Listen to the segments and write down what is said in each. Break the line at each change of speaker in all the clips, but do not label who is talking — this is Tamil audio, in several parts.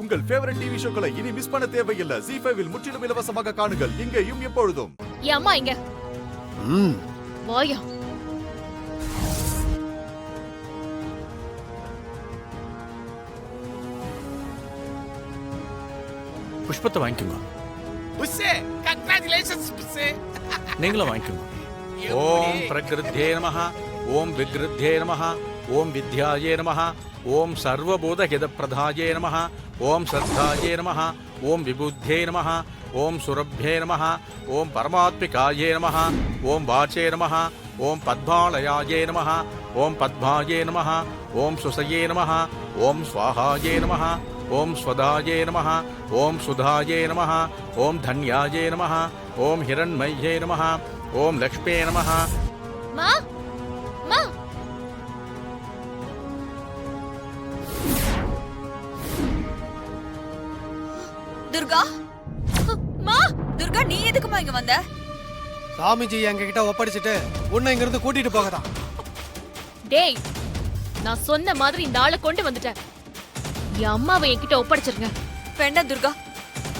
உங்கள் ஃபேவரட் டிவி ஷோக்களை இனி மிஸ் பண்ண தேவையில்லை. ZEE5 இல் முற்றிலும் இலவசமாக காணுங்கள். இங்கேயும் எப்பொழுதும்.
என் அம்மா இங்க வாயா.
புஷ்பத்தை வாங்கிக்கோங்க.
புஸ்ஸே கங்க்ராச்சுலேஷன்ஸ் புஸ்ஸே.
நீங்களும் வாங்கிக்கோங்க. ஓம் பிரகிருத்யே நமஹ, ஓம் விக்ருத்யே நமஹ, ஓம் வித்யாயே நமஹ, ஓம் சர்வபூதஹிதப்பிரதாயே நமஹ, ஓம் ஸ்ரத்தாயே நமஹ, ஓம் விபுத்யே நமஹ, ஓம் சுரभ्ये நமஹ, ஓம் பரமாத்மிகாயே நமஹ, ஓம் வாச்சே நமஹ, ஓம் பத்மாலயாயே நமஹ, ஓம் பத்மாயே நமஹ, ஓம் சுசயே நமஹ, ஓம் ஸ்வாஹாயே நமஹ, ஓம் ஸ்வதாயே நமஹ, ஓம் சுதாயே நமஹ, ஓம் தன்யாயே நமஹ, ஓம் ஹிரண்மயே நமஹ, ஓம் லக்ஷ்மே நமஹ.
மா மா
துர்கா,
மா
துர்கா நீ எதுக்குமா இங்க வந்த?
சாமிஜி எங்க கிட்ட ஒப்படைச்சிட்டு உன்னை இங்க இருந்து கூட்டிட்டு போகதான்.
டேய், நான் சொன்ன மாதிரி இந்த ஆளை கொண்டு வந்துட்டேன். என் அம்மாவை என்கிட்ட ஒப்படைச்சிருங்க.
வேண்டாம் துர்கா,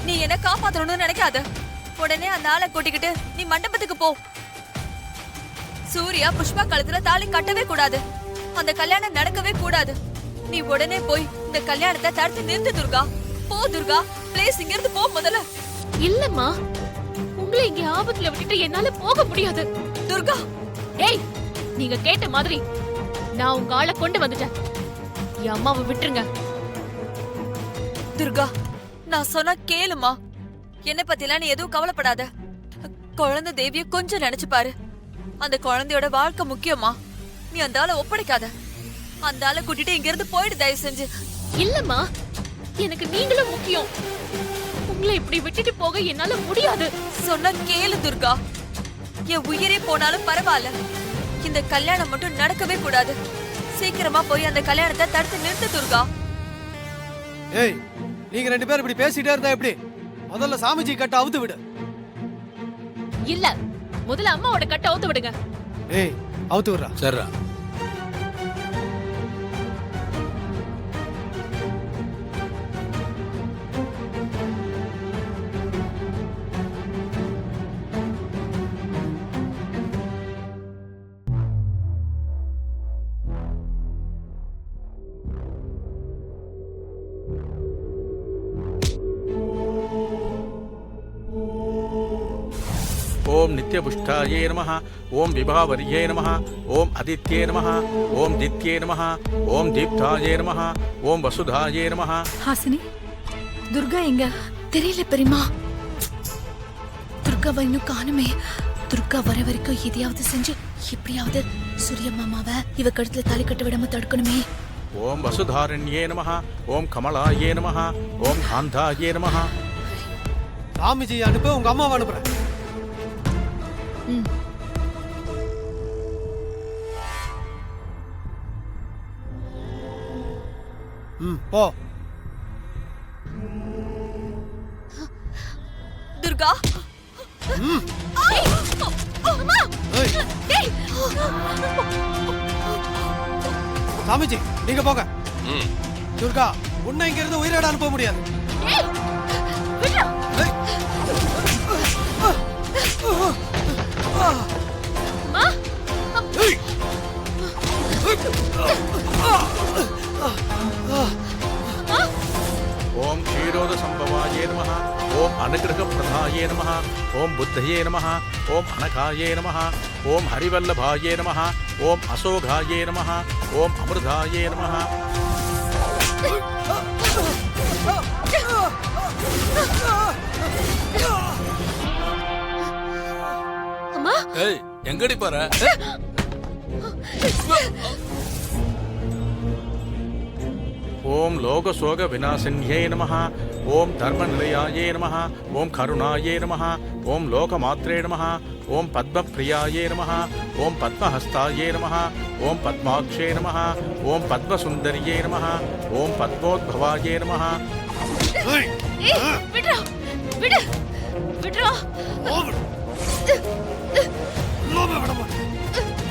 நீ என்ன காப்பாத்தணும்னு நினைக்காத. உடனே அந்த ஆளை கூட்டிக்கிட்டு நீ மண்டபத்துக்கு போ. சூர்யா புஷ்பா கழுத்துல தாலி கட்டவே கூடாது. அந்த கல்யாணம் நடக்கவே கூடாது. நீ உடனே போய் இந்த கல்யாணத்தை தடுத்து நிறுத்து துர்கா. போ துர்கா, ப்ளீஸ் இங்க இருந்து போ முதல்ல.
இல்லம்மா, உங்களை இங்க ஆபத்துல விட்டுட்டு என்னால போக முடியாது.
துர்கா,
டேய், நீங்க கேட்ட மாதிரி நான் உங்க ஆளை கொண்டு வந்துட்டேன். என் அம்மாவை விட்டுருங்க.
துர்கா, நான் சொன்னா கேளுமா. என்ன பத்திலாம் நீ எதுவும் கவலைப்படாத. குழந்தை தேவிய கொஞ்சம் நினைச்சு பாரு. அந்த குழந்தையோட வாழ்க்கை முக்கியமா. நீ அந்த ஆளை ஒப்படைக்காத. அந்த ஆளை கூட்டிட்டு இங்க இருந்து போயிடு தயவு செஞ்சு.
இல்லம்மா, எனக்கு நீங்களும் முக்கியம். உங்களை இப்படி விட்டுட்டு போக என்னால முடியாது.
சொன்னா கேளு துர்கா. என் உயிரே போனாலும் பரவாயில்ல. இந்த கல்யாணம் மட்டும் நடக்கவே கூடாது. சீக்கிரமா போய் அந்த கல்யாணத்தை தடுத்து நிறுத்து துர்கா.
ஏய், நீங்க ரெண்டு பேரும் இப்படி பேசிட்டே இருந்தா எப்படி? முதல்ல சாமிஜி கட்ட அவுத்து விடு.
இல்ல, முதல்ல அம்மாவோட கட்ட அவுத்து விடுங்க.
ஏய், அவுத்து விடுறா.
சரிடா. ஓம் நித்யபுஷ்டாயே நமஹ, ஓம் விபாவரியே நமஹ, ஓம் அதித்யே நமஹ, ஓம் தித்யே நமஹ, ஓம் தீப்தாயே நமஹ, ஓம் வசுதாயே நமஹ.
ஹாசினி, துர்கா எங்க? தெரியல பெரியமா. துர்காவை இன்னும் காணுமே. துர்கா வர வரைக்கும் எதையாவது செஞ்சு எப்படியாவது சூரிய மாமாவை இவ கழுத்துல தாலி கட்ட விடாம தடுக்கணுமே.
ஓம் வசுதாரண்யே நமஹ, ஓம் கமலாயே நமஹ, ஓம் காந்தாயே நமஹ.
சாமிஜி அனுப்பு, உங்க அம்மாவை அனுப்புறேன். போ.
துர்கா,
சாமிஜி நீங்க போங்க. துர்கா, உன்னை இங்க இருந்து உயிரோட அனுப்ப முடியாது.
ஓம் க்ஷீரோத சம்பவாயே நமஹ, ஓம் அனுகிரக பிரதாயே நமஹ, ஓம் புத்தயே நமஹ, ஓம் அனகாயே நமஹ, ஓம் ஹரிவல்லபாயே நமஹ, ஓம் அசோகாயே நமஹ, ஓம் அமிர்தாயே நமஹ.
அம்மா,
ஏய் எங்கடி போற?
ஓம் லோகசோக விநாசின்யே நமஹ, ஓம் தர்மநிலையாயே நமஹ, ஓம் கருணாயே நமஹ, ஓம் லோகமாத்ரே நமஹ, ஓம் பத்மப்ரியாயே நமஹ, ஓம் பத்மஹஸ்தாயே நமஹ, ஓம் பத்மாக்ஷே நமஹ, ஓம் பத்மசுந்தரியே நமஹ, ஓம் பத்மோத்பவாயே நமஹ.
விடுறா, விடு, விடுறா.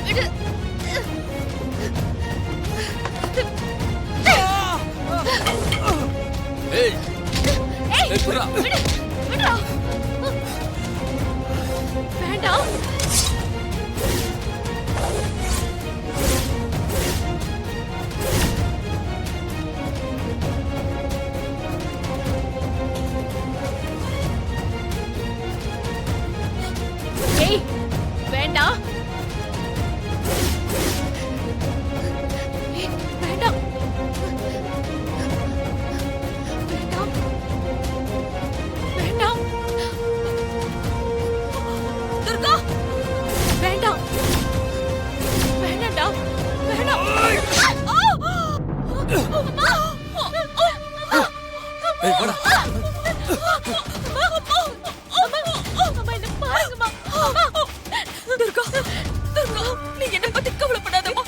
விடு.
ஏய்
ஏய்,
ஏய், புறா.
விடு, விடுடா. வேண்டாம். ஏய், வேண்டாம். ஏய், வேண்டாம். வேண்டாம். வேண்டாம்.
துர்கா
வேண்டாம். வேண்டாம்டா. வேண்டாம்.
ஏய் வாடா.
அம்மா, என்னை பாருங்கம்மா.
துர்கா துர்கா நீ என்ன பத்தி கவலைப்படாதம்மா.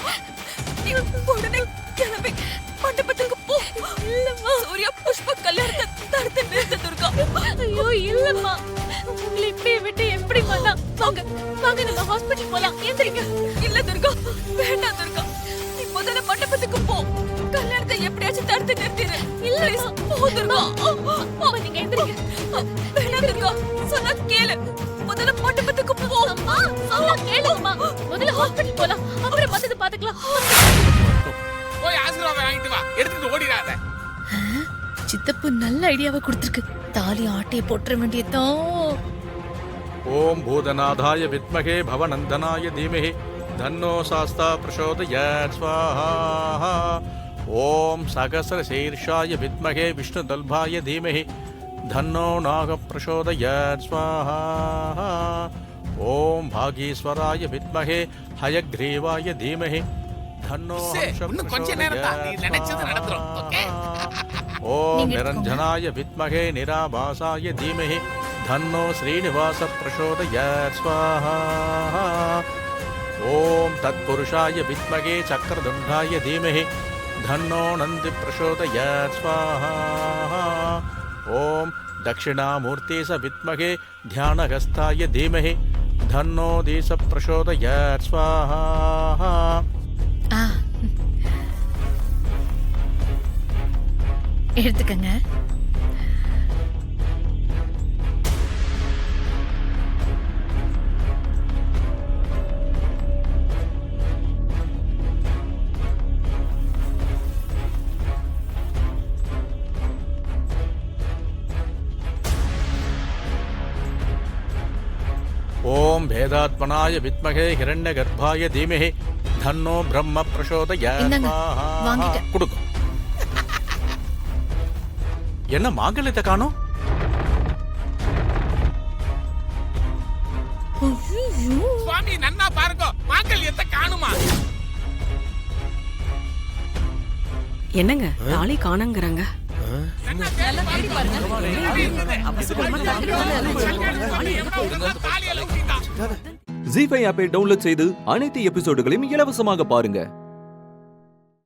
நீ உடனே கிளம்பி மண்டபத்துக்கு போ. இல்லம்மா, சூர்யா புஷ்ப கல்யாணத்தை தடுத்து நிறுத்த துர்கா.
ஐயோ, இல்லம்மா. உங்களை இப்படியே விட்டு எப்படி பண்ணா? வாங்க, வாங்க, நம்ம ஹாஸ்பிட்டல் போலாம். எந்திரிங்க.
இல்ல துர்கா, வேண்டாம் துர்கா. நீ முதல்ல மண்டபத்துக்கு போ. கல்யாணத்தை எப்படியாச்சும் தடுத்து நிறுத்திடு.
இல்ல,
Please, போ துர்கா.
அம்மா, நீங்க எந்திரிங்க.
வேண்டாம் துர்கா, சொன்னா கேளு. முதல்ல மண்டபத்துக்கு போ.
அம்மா, சொன்னா கேளுங்கம்மா. முதல்ல ஹாஸ்பிட்டல் போலாம், அப்புறம் மத்தது பாத்துக்கலாம்.
போய் ஆசீர்வாதம் வாங்கிட்டு வா. எடுத்துட்டு ஓடிடாத.
சித்தப்பு நல்ல ஐடியாவை கொடுத்துருக்கு. தாலி ஆட்டையை போட்டுற வேண்டியதான்.
ஓம் பூதநாதாய வித்மகே பவநந்தனாய தீமஹி தன்னோ சாஸ்தா பிரசோதயாத் ஸ்வாஹா. ஓம் சகஸ்ரசீர்ஷாய வித்மகே விஷ்ணுதல்பாய தீமஹி தன்னோ நாக பிரசோதயாத் ஸ்வாஹா. ஓம் பாகீஸ்வராய வித்மகே ஹயக்ரீவாய தீமஹி தன்னோ
உஸ்ஸே, இன்னும் கொஞ்ச நேரம் தான். நீ நினைச்சது நடந்துரும். ஓகே?
ஓம் நிரஞ்சனாய வித்மகே நிராபாசாய தீமஹி தன்னோ ஸ்ரீனிவாச பிரசோதயாத் ஸ்வாஹா. ஓம் தத்புருஷாய வித்மகே சக்கரதுண்டாய தீமஹி தன்னோ நந்தி பிரசோதயாத் ஸ்வாஹா. ஓம் தட்சிணாமூர்த்தி ச வித்மகே தியானகஸ்தாய தீமஹி தன்னோ தீச பிரசோதயாத் ஸ்வாஹா.
ஆ. எடுத்துக்கங்க.
ஓம் வேதாத்மனாய வித்மகே ஹிரண்யகர்ப்பாய தீமஹி தன்னோ பிரம்ம பிரசோதயாத்
இந்தாங்க,
ஸ்வாஹா.
வாங்கிட்டேன்.
கொடுக்கும். என்ன மாங்கல்யத்தை காணோம்?
சுவாமி நன்னா பாருங்க. மாங்கல்யத்தை காணுமா?
என்னங்க தாலி காணங்கிறாங்க.
நன்னா தேடி பாருங்க.
ஜீ5 ஆப்பை டவுன்லோட் செய்து அனைத்து எபிசோடுகளையும் இலவசமாக பாருங்க.